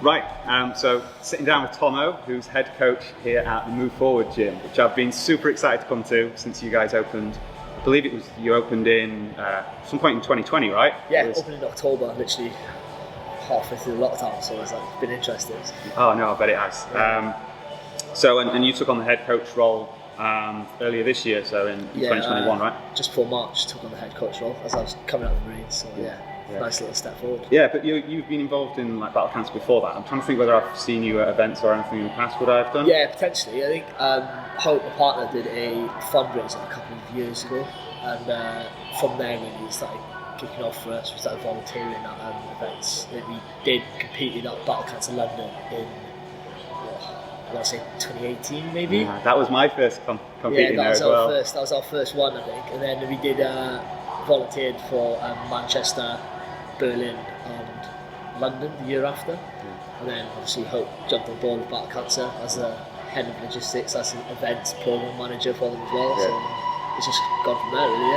Right, so sitting down with Tommo, who's head coach here at the Move Forward gym, which I've been super excited to come to since you guys opened. I believe you opened in some point in 2020, right? Yeah, opened in October, literally halfway through the lockdown, so it's been interesting. Oh no, I bet it has. Yeah. And you took on the head coach role earlier this year, so in 2021, right? Just before March, took on the head coach role as I was coming out of the Marines, so yeah. Nice little step forward. Yeah, but you've been involved in like battle cancer before that. I'm trying to think whether I've seen you at events or anything in the past. Would I have done? Yeah, potentially. I think Hope, my partner, did a fundraiser a couple of years ago, and from there really it started kicking off for us. We started volunteering at events. We did compete in Battle Cancer London in I want to say 2018 maybe. Yeah, that was my first competing there as well. That was our first one, I think, and then we did volunteered for Manchester, Berlin and London the year after, and then obviously Hope jumped on board with Battle Cancer as the head of logistics, as an events program manager for them as well. So it's just gone from there really.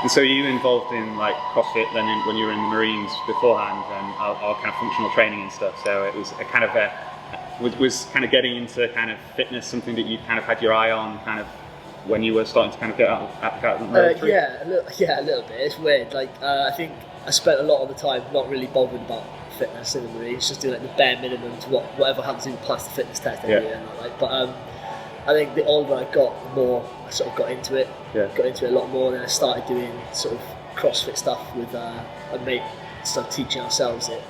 And so you involved in like CrossFit then when you were in the Marines beforehand, and our kind of functional training and stuff, so it was a kind of was kind of getting into kind of fitness something that you kind of had your eye on kind of when you were starting to kind of get out of the military? A little bit. It's weird. I think I spent a lot of the time not really bothered about fitness in the Marines, just doing like the bare minimum to whatever happens in pass the fitness test every year. But I think the older I got, the more I sort of got into it. Got into it a lot more. Then I started doing sort of CrossFit stuff with a mate, started teaching ourselves it.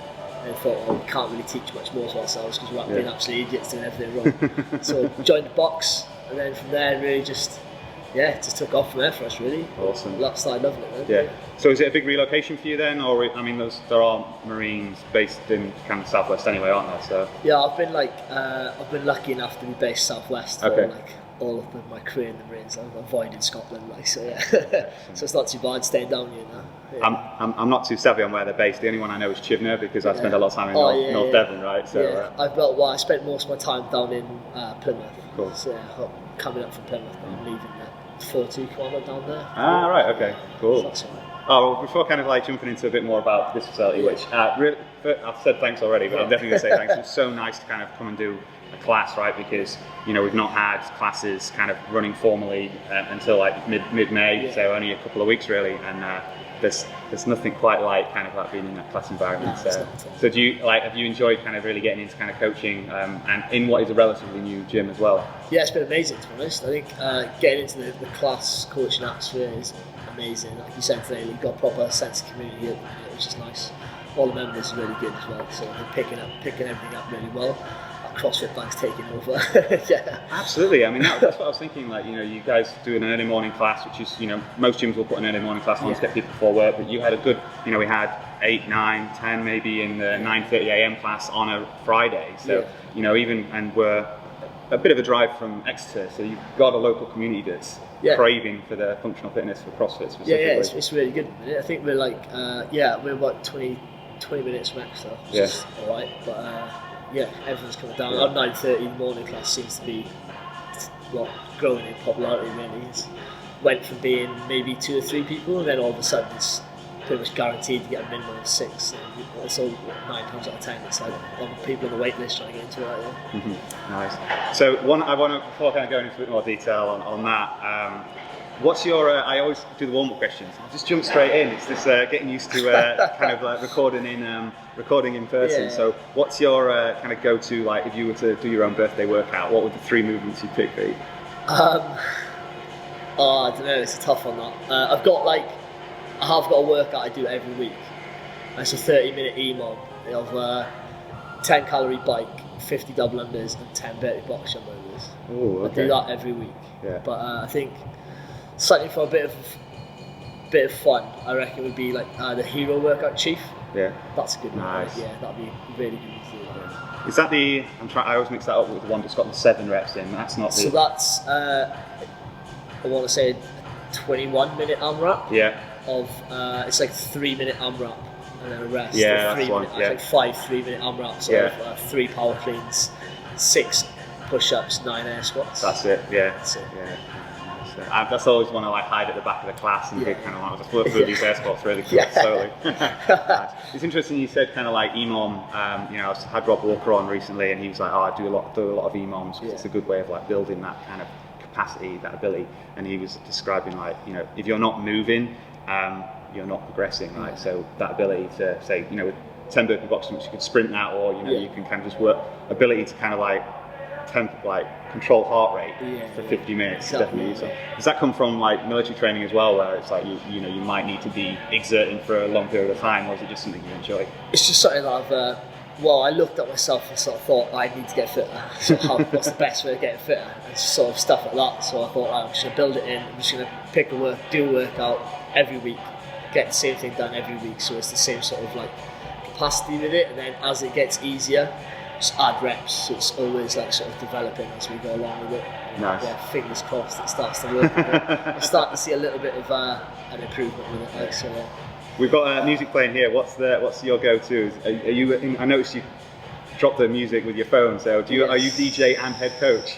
And I thought, we can't really teach much more to ourselves because we're being absolute idiots doing everything wrong. So joined the box, and then from there really just took off from there for us really. Awesome. Started loving it then. Yeah. So is it a big relocation for you then, or I mean, there are Marines based in kind of southwest anyway, aren't there? So yeah, I've been lucky enough to be based southwest for all of my career in the Marines. I've avoided Scotland, so it's not too bad staying down here now. Yeah. I'm not too savvy on where they're based. The only one I know is Chivner because I spend a lot of time in North Devon, right? So I spent most of my time down in Plymouth. Cool. So coming up from Plymouth, and I'm leaving at 42 kilometres down there. Ah, right, okay, cool. So that's all right. Oh, well, before kind of like jumping into a bit more about this facility, which really, I've said thanks already, but I'm definitely going to say thanks. It was so nice to kind of come and do a class, right? Because we've not had classes kind of running formally until like mid-May, so only a couple of weeks really, and there's nothing quite like kind of like being in that class environment. So do you have you enjoyed kind of really getting into kind of coaching and in what is a relatively new gym as well? Yeah, it's been amazing to be honest. I think getting into the class coaching atmosphere is amazing. Like you said today, we've got a proper sense of community, which is nice. All the members are really good as well, so they're picking everything up really well. CrossFit Bank's taking over. Absolutely. I mean, that's what I was thinking. Like, you guys do an early morning class, which is, most gyms will put an early morning class on to get people before work. But you had a good, we had 8, 9, 10 maybe in the 9:30 a.m. class on a Friday. So, and we're a bit of a drive from Exeter, so you've got a local community that's craving for the functional fitness for CrossFit specifically. Yeah, it's really good. I think we're we're about 20 minutes from Exeter, which is all right. But everyone's coming down. Our 9:30 in the morning class seems to be growing in popularity really. It went from being maybe 2 or 3 people, and then all of a sudden it's pretty much guaranteed to get a minimum of 6. So 9 times out of 10 it's like people on the wait list trying to get into it. Nice. So I want to, before kind of going into a bit more detail on that, what's your, I always do the warm-up questions. I'll just jump straight in. It's this getting used to kind of like recording in person. Yeah. So what's your kind of go-to, like if you were to do your own birthday workout, what would the 3 movements you'd pick be? I don't know, it's a tough one that. I have got a workout I do every week. It's a 30-minute EMOM of 10 calorie bike, 50 double unders and 10 burpee box jump overs. Ooh, okay. I do that every week. Yeah. But I think something for a bit of fun, I reckon would be like the hero workout chief. Yeah. That's a good one. Nice. Yeah, that'd be really good to do. Is that I always mix that up with the one that's got the 7 reps in. That's not the... So that's I want to say a 21-minute AMRAP. Yeah. Of it's like 3-minute AMRAP and then a rest. Yeah, that's one. Like 5 3-minute AMRAPs of 3 power cleans, 6 push-ups, 9 air squats. That's it. Yeah. That's it. Yeah. So that's always one I like hide at the back of the class and kind of like just work through these air squats really slowly. It's interesting you said kind of like EMOM. You know, I had Rob Walker on recently, and he was like, "Oh, I do a lot of EMOMs because it's a good way of like building that kind of capacity, that ability." And he was describing like, you know, if you're not moving, you're not progressing, right? So that ability to say, you know, with 10 burpee box jumps, you can sprint that, or you know, you can kind of just work ability to kind of like control heart rate for 50 minutes. Exactly. Definitely useful. Does that come from like military training as well, where it's like you know you might need to be exerting for a long period of time, or is it just something you enjoy? It's just something that I've I looked at myself and sort of thought I need to get fitter. So what's the best way of getting fitter? And sort of stuff like that. So I thought I'm just gonna build it in. I'm just gonna do a workout every week, get the same thing done every week. So it's the same sort of like capacity with it, and then as it gets easier, just add reps. So it's always like sort of developing as we go along with it. Nice. Yeah, fingers crossed it starts to work. I'm starting to see a little bit of an improvement with it. Like, so yeah. We've got music playing here. What's your go-to? Are you? I noticed you drop the music with your phone. So are you DJ and head coach?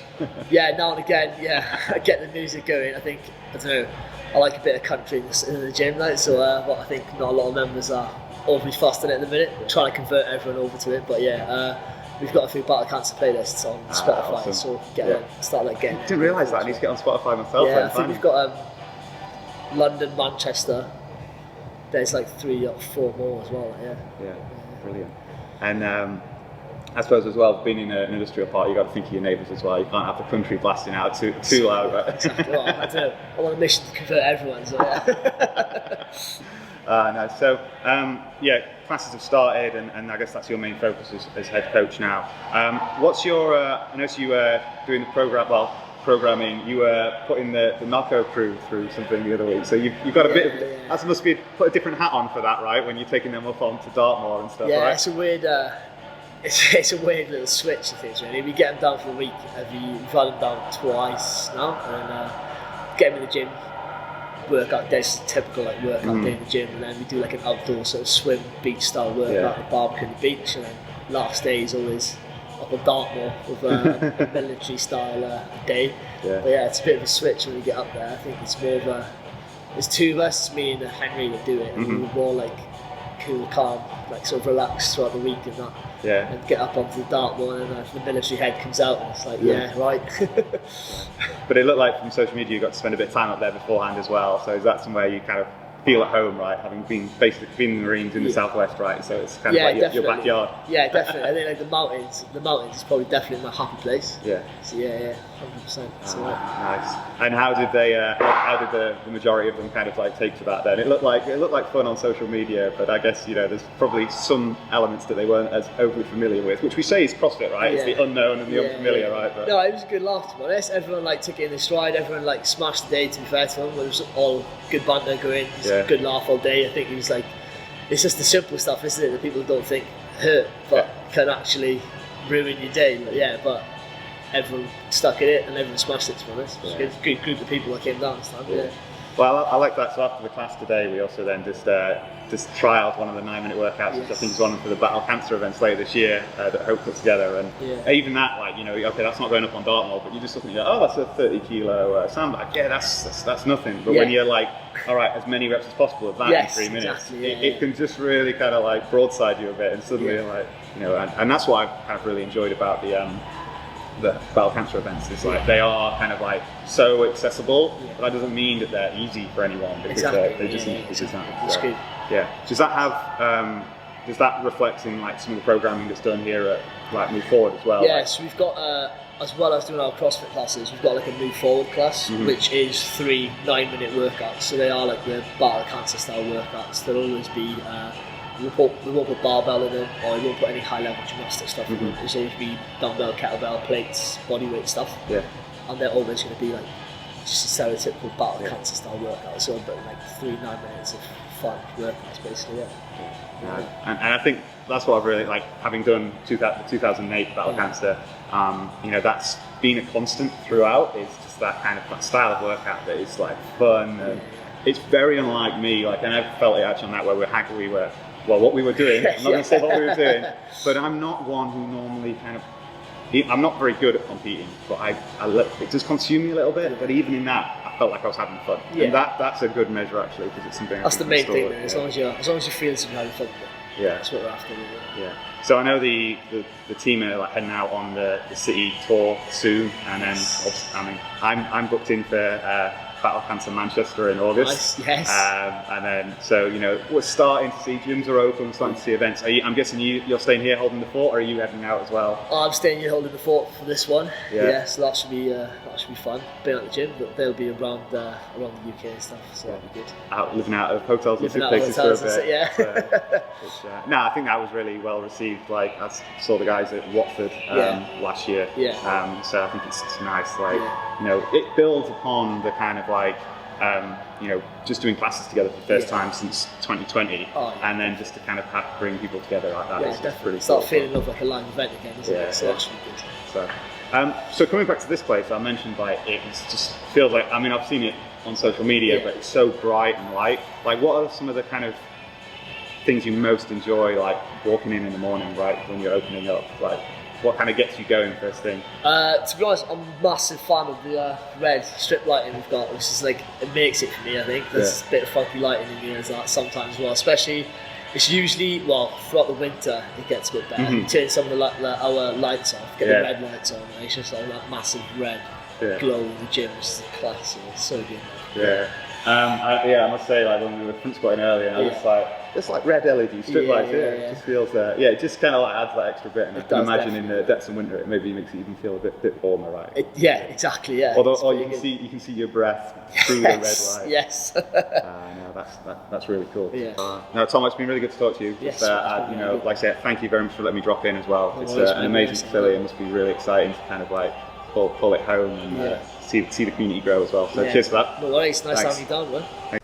Yeah, now and again. Yeah, I get the music going. I don't know. I like a bit of country in the gym, like, so I think not a lot of members are overly fussed on it at the minute. We're trying to convert everyone over to it, but yeah, we've got a few Battle Cancer playlists on Spotify, awesome. So start like getting. I didn't realise that. I need to get on Spotify myself. Yeah, I think we've got London, Manchester. There's like 3 or 4 more as well. Yeah, brilliant. And I suppose as well, being in an industrial park, you've got to think of your neighbours as well. You can't have the country blasting out too loud. Right? Exactly. Well, I want a mission to convert everyone. So yeah. No. So classes have started, and I guess that's your main focus as head coach now. What's your? I noticed you were doing the programming. You were putting the narco crew through something the other week. So you've got a bit of. That must be put a different hat on for that, right? When you're taking them up onto Dartmoor and stuff. Yeah, right? it's a weird. It's a weird little switch of things, really. We get them down for a week. We've had them down twice now, and get them in the gym. Workout days, typical like workout day in the gym, and then we do like an outdoor sort of swim beach style workout, a barbecue on the beach, and then last day is always up on Dartmoor with a military style day. Yeah. But yeah, it's a bit of a switch when we get up there. I think it's more of there's 2 of us, me and Henry, that do it, and we were more like cool, calm, like sort of relaxed throughout the week and that. Yeah. And get up onto the Dartmoor, and the military head comes out, and it's like, right. But it looked like from social media you got to spend a bit of time up there beforehand as well. So is that somewhere you kind of feel at home, right? Having been in the Marines in the southwest, right? So it's kind of like your backyard. Yeah, definitely. I think like the mountains is probably definitely my happy place. Yeah. So yeah, 100%. Nice. And how did the majority of them kind of like take to that then? It looked like fun on social media, but I guess there's probably some elements that they weren't as overly familiar with, which we say is CrossFit, right? Yeah. It's the unknown and the unfamiliar, right? But no, it was a good laugh, to be honest. Everyone took it in their stride. Everyone smashed the day, to be fair to them. It was all good banter going. It was a good laugh all day. I think it was it's just the simple stuff, isn't it, that people don't think hurt, but can actually ruin your day. But everyone stuck in it and everyone smashed it, to be honest. It was a good group of people that came down this time. Yeah. Well, I like that. So after the class today, we also then just trialled one of the 9-minute workouts, which I think is one for the Battle Cancer events later this year that Hope put together. And even that, okay, that's not going up on Dartmoor, but you just looking at, that's a 30-kilo sandbag. Yeah, that's nothing. But when you're like, all right, as many reps as possible of that in 3 minutes, exactly, it can just really kind of broadside you a bit, and suddenly and that's what I've kind of really enjoyed about the Battle Cancer events is they are kind of so accessible, but that doesn't mean that they're easy for anyone because they just need to do that. Yeah. Does that have does that reflect in some of the programming that's done here at Move Forward as well? Yeah, so we've got as well as doing our CrossFit classes, we've got a Move Forward class, which is 3 9-minute workouts. So they are the Battle Cancer style workouts. There'll always be we won't put barbell in them, or we won't put any high level gymnastic stuff in them. There's always be dumbbell, kettlebell, plates, bodyweight stuff. Yeah. And they're always going to be just a stereotypical Battle Cancer style workout. So but 3 9 minutes of fun workouts basically. And I think that's what I've really having done the 2008 Battle Cancer. That's been a constant throughout. It's just that kind of style of workout that is fun. And it's very unlike me. And I felt it actually on that where what we were doing. I'm not going to say what we were doing, but I'm not one who normally kind of I'm not very good at competing, but it does consume me a little bit. But even in that, I felt like I was having fun, and that's a good measure actually, because it's something. That's the main thing, as long as you're feeling something having fun. That's what we're after. Yeah. So I know the team are like heading out on the city tour soon, and then I'm booked in for Battle Cancer Manchester in August. Nice, yes. And then, so, you know, we're starting to see gyms are open, we're starting to see events. I'm guessing you're staying here holding the fort, or are you heading out as well? I'm staying here holding the fort for this one. So that should be fun. Being at the gym, but they'll be around the UK and stuff, so that'll be good. Living out of hotels and suitcases for a bit. Yeah. No, I think that was really well received. Like, I saw the guys at Watford last year. So I think it's nice. Like, you know, it builds upon the kind of like, you know, just doing classes together for the first time since 2020, and then just to kind of bring people together like that. It's pretty start cool. feeling like a live event again, isn't it? So that should be good. So coming back to this place, I mentioned like it just feels like, I mean, I've seen it on social media, but it's so bright and light. Like, what are some of the kind of things you most enjoy, like walking in the morning, right, when you're opening up? Like, what kind of gets you going first thing? To be honest, I'm a massive fan of the red strip lighting we've got, which is like, it makes it for me, I think. There's a bit of funky lighting in here as that sometimes as well, especially, it's usually, throughout the winter it gets a bit better. We turn some of our lights off, get the red lights on, and it's just like that massive red glow in the gym, which is a class, it's so good. I must say, like, when we were front squatting earlier, I was like, it's like red LED strip lights here. It just feels, it just kind of like adds that extra bit. And I can imagine in the depths of winter, it maybe makes it even feel a bit warmer, right? Exactly. Although, you can see your breath through the red light. Yes. No, that's really cool. No, Tom, it's been really good to talk to you. Yes. You know, like I said, thank you very much for letting me drop in as well. It's an amazing facility. It must be really exciting to kind of like pull it home and see the community grow as well. So cheers for that. No worries. Nice having you down, man.